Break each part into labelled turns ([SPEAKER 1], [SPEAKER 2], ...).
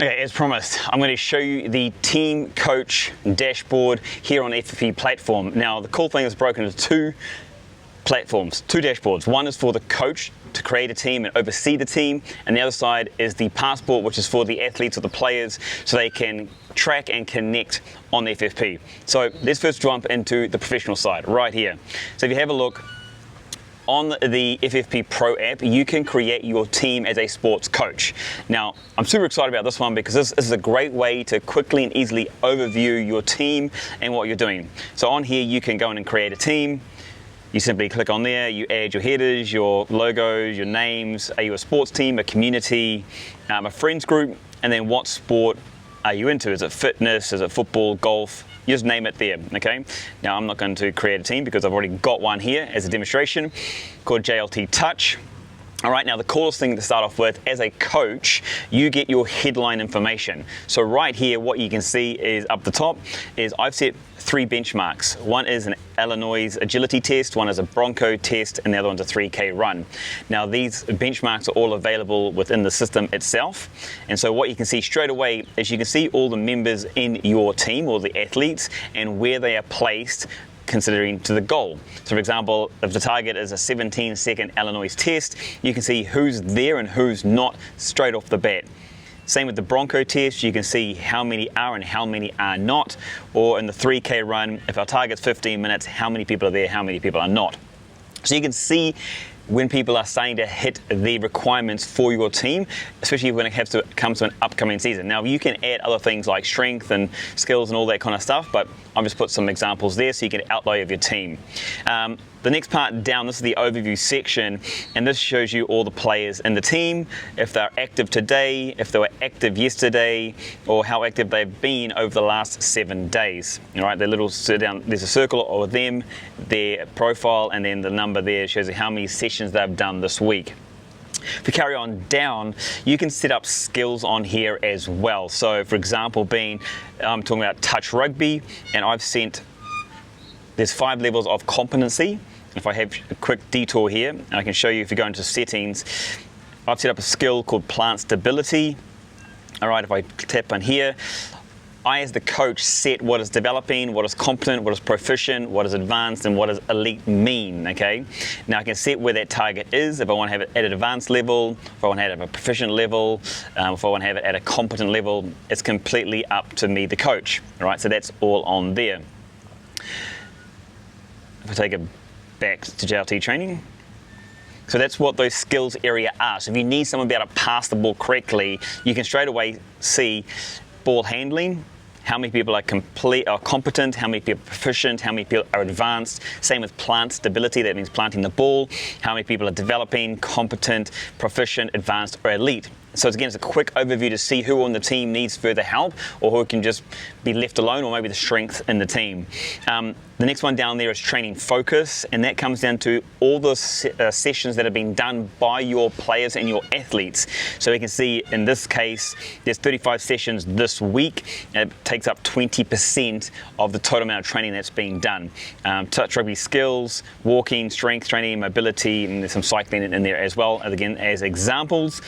[SPEAKER 1] Okay, as promised, I'm going to show you the team coach dashboard here on FFP platform. Now, the cool thing is broken into two platforms, two dashboards. One is for the coach to create a team and oversee the team, and the other side is the passport, which is for the athletes or the players so they can track and connect on the FFP. So let's first jump into the professional side right here. So if you have a look, on the FFP Pro app, you can create your team as a sports coach. Now, I'm super excited about this one because this is a great way to quickly and easily overview your team and what you're doing. So on here, you can go in and create a team. You simply click on there, you add your headers, your logos, your names. Are you a sports team, a community, a friends group, and then what sport are you into? Is it fitness, is it football, golf? You just name it there, okay? Now, I'm not going to create a team because I've already got one here as a demonstration called JLT Touch. All right, now the coolest thing to start off with, as a coach, you get your headline information. So right here, what you can see is up the top is I've set 3 benchmarks. One is an Illinois agility test, one is a Bronco test, and the other one's a 3K run. Now these benchmarks are all available within the system itself. And so what you can see straight away is you can see all the members in your team, or the athletes, and where they are placed considering to the goal. So for example, if the target is a 17-second Illinois test, you can see who's there and who's not straight off the bat. Same with the Bronco test, you can see how many are and how many are not. Or in the 3K run, if our target's 15 minutes, how many people are there, how many people are not. So you can see when people are starting to hit the requirements for your team, especially when it comes to an upcoming season. Now, you can add other things like strength and skills and all that kind of stuff, but I've just put some examples there so you can outlay of your team. The next part down, this is the overview section, and this shows you all the players in the team, if they're active today, if they were active yesterday, or how active they've been over the last 7 days. All right, there's a circle of them, their profile, and then the number there shows you how many sessions they've done this week. If we carry on down, you can set up skills on here as well. So for example, I'm talking about touch rugby, and there's 5 levels of competency. If I have a quick detour here, I can show you if you go into settings, I've set up a skill called plant stability. All right, if I tap on here, I as the coach set what is developing, what is competent, what is proficient, what is advanced, and what does elite mean, okay? Now I can set where that target is, if I want to have it at an advanced level, if I want to have it at a proficient level, if I want to have it at a competent level. It's completely up to me, the coach, all right? So that's all on there. If I take it back to JLT training, so that's what those skills area are. So if you need someone to be able to pass the ball correctly, you can straight away see ball handling, how many people are competent, how many people are proficient, how many people are advanced. Same with plant stability, that means planting the ball, how many people are developing, competent, proficient, advanced, or elite. So again, it's a quick overview to see who on the team needs further help, or who can just be left alone, or maybe the strength in the team. The next one down there is training focus, and that comes down to all the sessions that have been done by your players and your athletes. So we can see in this case, there's 35 sessions this week, and it takes up 20% of the total amount of training that's being done. Touch rugby skills, walking, strength training, mobility, and there's some cycling in there as well, again, as examples.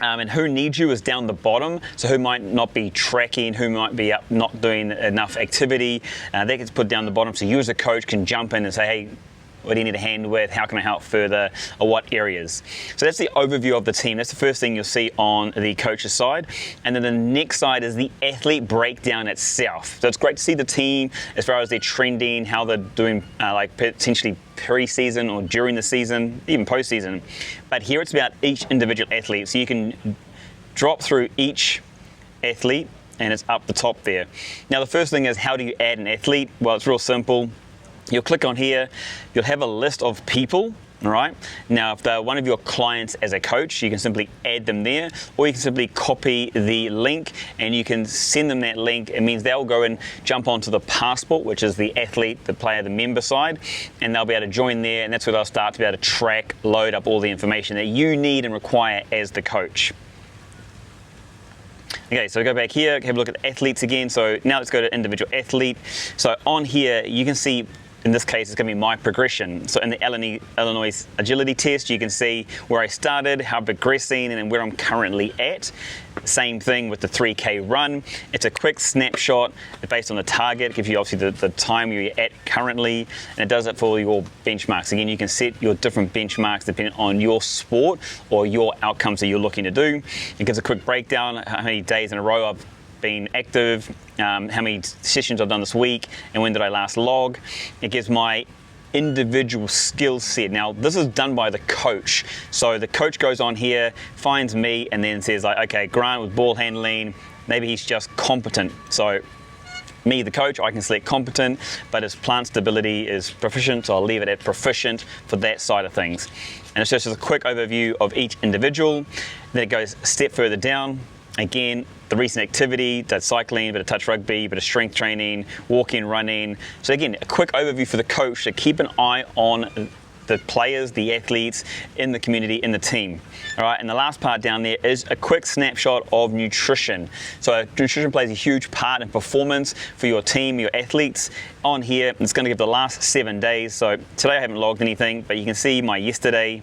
[SPEAKER 1] And who needs you is down the bottom, so who might not be tracking, who might be not doing enough activity, that gets put down the bottom, so you as a coach can jump in and say, hey, what do you need a hand with, how can I help further, or what areas. So that's the overview of the team. That's the first thing you'll see on the coach's side. And then the next side is the athlete breakdown itself. So it's great to see the team as far as their trending, how they're doing like potentially pre-season or during the season, even post-season. But here it's about each individual athlete. So you can drop through each athlete and it's up the top there. Now the first thing is, how do you add an athlete? Well, it's real simple. You'll click on here, you'll have a list of people, all right? Now, if they're one of your clients as a coach, you can simply add them there, or you can simply copy the link and you can send them that link. It means they'll go and jump onto the passport, which is the athlete, the player, the member side, and they'll be able to join there, and that's where they'll start to be able to track, load up all the information that you need and require as the coach. Okay, so go back here, have a look at the athletes again. So now let's go to individual athlete. So on here, you can see, in this case, it's going to be my progression. So in the Illinois agility test, you can see where I started, how I'm progressing, and then where I'm currently at. Same thing with the 3K run. It's a quick snapshot based on the target. It gives you obviously the time you're at currently, and it does it for your benchmarks. Again, you can set your different benchmarks depending on your sport or your outcomes that you're looking to do. It gives a quick breakdown, how many days in a row I've been active, how many sessions I've done this week, and when did I last log. It gives my individual skill set. Now, this is done by the coach. So the coach goes on here, finds me, and then says like, okay, Grant with ball handling, maybe he's just competent. So me, the coach, I can select competent, but his plant stability is proficient, so I'll leave it at proficient for that side of things. And it's just a quick overview of each individual. Then it goes a step further down. Again, the recent activity, that's cycling, a bit of touch rugby, a bit of strength training, walking, running. So again, a quick overview for the coach to keep an eye on the players, the athletes in the community, in the team. All right, and the last part down there is a quick snapshot of nutrition. So nutrition plays a huge part in performance for your team, your athletes. On here, it's going to give the last 7 days. So today I haven't logged anything, but you can see my yesterday,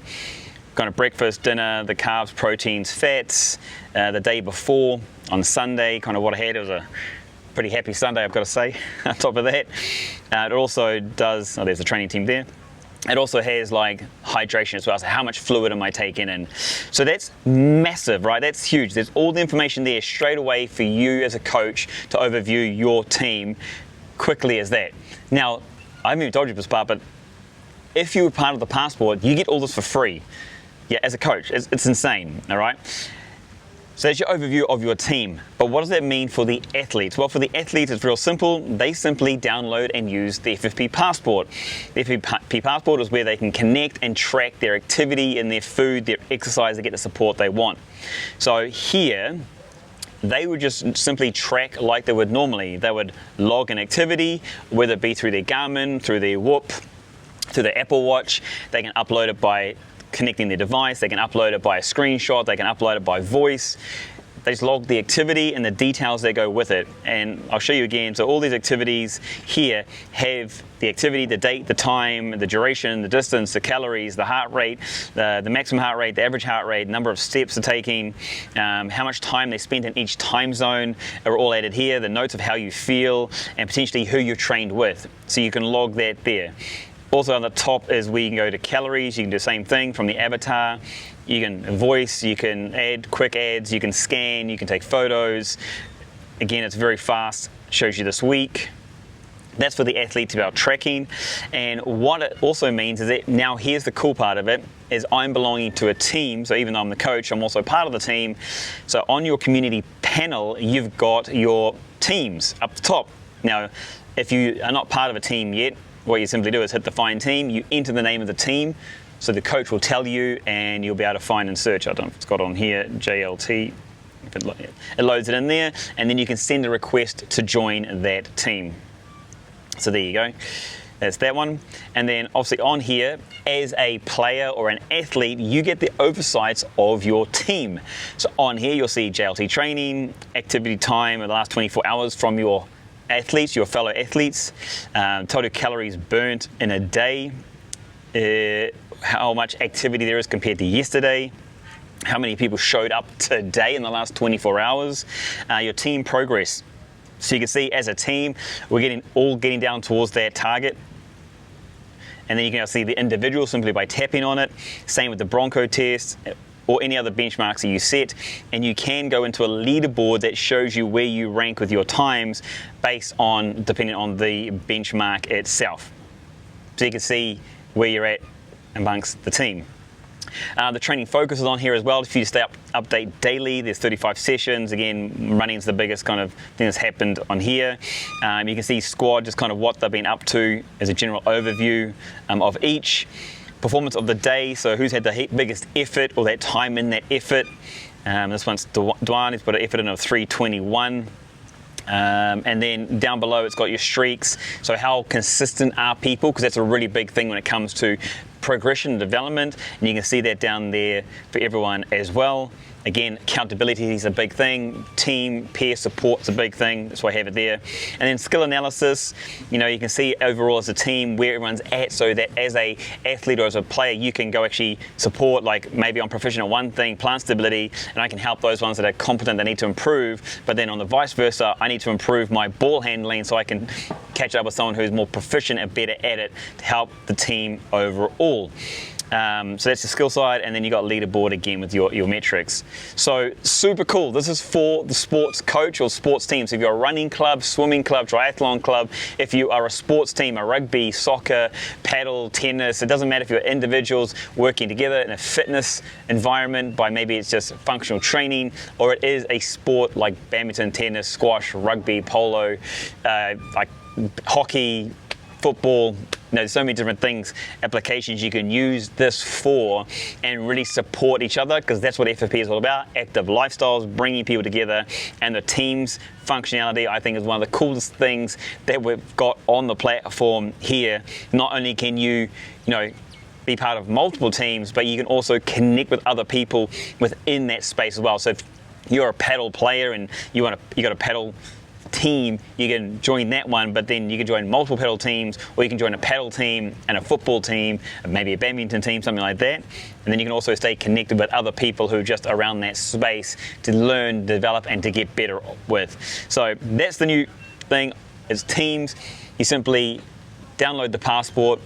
[SPEAKER 1] kind of breakfast, dinner, the carbs, proteins, fats, the day before on Sunday, kind of what I had. It was a pretty happy Sunday, I've got to say, on top of that. It also does, oh, there's the training team there. It also has like hydration as well, so how much fluid am I taking in? So that's massive, right? That's huge. There's all the information there straight away for you as a coach to overview your team quickly as that. Now, I haven't even told you this part, but if you were part of the passport, you get all this for free. Yeah, as a coach, it's insane, all right? So that's your overview of your team. But what does that mean for the athletes? Well, for the athletes, it's real simple. They simply download and use the FFP Passport. The FFP Passport is where they can connect and track their activity and their food, their exercise, to get the support they want. So here, they would just simply track like they would normally. They would log an activity, whether it be through their Garmin, through their Whoop, through their Apple Watch. They can upload it by connecting their device, they can upload it by a screenshot, they can upload it by voice. They just log the activity and the details that go with it. And I'll show you again. So all these activities here have the activity, the date, the time, the duration, the distance, the calories, the heart rate, the maximum heart rate, the average heart rate, number of steps they're taking, how much time they spent in each time zone are all added here, the notes of how you feel, and potentially who you're trained with. So you can log that there. Also on the top is where you can go to calories. You can do the same thing from the avatar. You can voice, you can add quick ads, you can scan, you can take photos. Again, it's very fast. It shows you this week. That's for the athletes about tracking. And what it also means is that now here's the cool part of it, is I'm belonging to a team. So even though I'm the coach, I'm also part of the team. So on your community panel, you've got your teams up the top. Now, if you are not part of a team yet, what you simply do is hit the find team, you enter the name of the team, so the coach will tell you and you'll be able to find and search. I don't know if it's got on here, JLT, it loads it in there, and then you can send a request to join that team. So there you go, that's that one. And then obviously on here, as a player or an athlete, you get the oversights of your team. So on here, you'll see JLT training, activity time in the last 24 hours from your athletes, your fellow athletes, total calories burnt in a day, how much activity there is compared to yesterday, how many people showed up today in the last 24 hours, your team progress. So you can see as a team, we're all getting down towards that target. And then you can see the individual simply by tapping on it. Same with the Bronco test, or any other benchmarks that you set, and you can go into a leaderboard that shows you where you rank with your times based on, depending on the benchmark itself. So you can see where you're at amongst the team. The training focus is on here as well. If you stay update daily, there's 35 sessions. Again, running's the biggest kind of thing that's happened on here. You can see squad, just kind of what they've been up to as a general overview of each. Performance of the day, so who's had the biggest effort or that time in that effort. This one's Dwan, he's put an effort in of 3:21. And then down below it's got your streaks, so how consistent are people, because that's a really big thing when it comes to progression and development, and you can see that down there for everyone as well. Again, accountability is a big thing. Team, peer support's a big thing. That's why I have it there. And then skill analysis. You can see overall as a team where everyone's at, so that as a athlete or as a player, you can go actually support, like maybe I'm proficient at one thing, plant stability, and I can help those ones that are competent, that need to improve. But then on the vice versa, I need to improve my ball handling so I can catch up with someone who's more proficient and better at it to help the team overall. So that's the skill side, and then you got leaderboard again with your metrics. So super cool. This is for the sports coach or sports team. So if you're a running club, swimming club, triathlon club, if you are a sports team, a rugby, soccer, paddle, tennis, it doesn't matter if you're individuals working together in a fitness environment by maybe it's just functional training, or it is a sport like badminton, tennis, squash, rugby, polo, like hockey, football. There's so many different things, applications you can use this for and really support each other, because that's what FFP is all about. Active lifestyles, bringing people together, and the team's functionality I think is one of the coolest things that we've got on the platform here. Not only can you be part of multiple teams, but you can also connect with other people within that space as well. So if you're a paddle player and you got a paddle team, you can join that one, but then you can join multiple paddle teams, or you can join a paddle team and a football team, maybe a badminton team, something like that. And then you can also stay connected with other people who are just around that space to learn, develop, and to get better with. So that's the new thing, is teams. You simply download the Passport,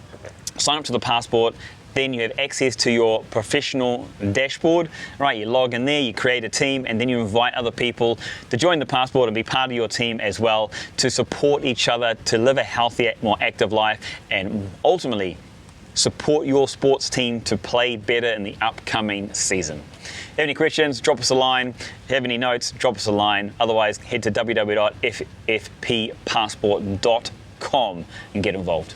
[SPEAKER 1] sign up to the Passport, then you have access to your professional dashboard, right? You log in there, you create a team, and then you invite other people to join the Passport and be part of your team as well, to support each other, to live a healthier, more active life, and ultimately support your sports team to play better in the upcoming season. If you have any questions, drop us a line. If you have any notes, drop us a line. Otherwise, head to www.ffppassport.com and get involved.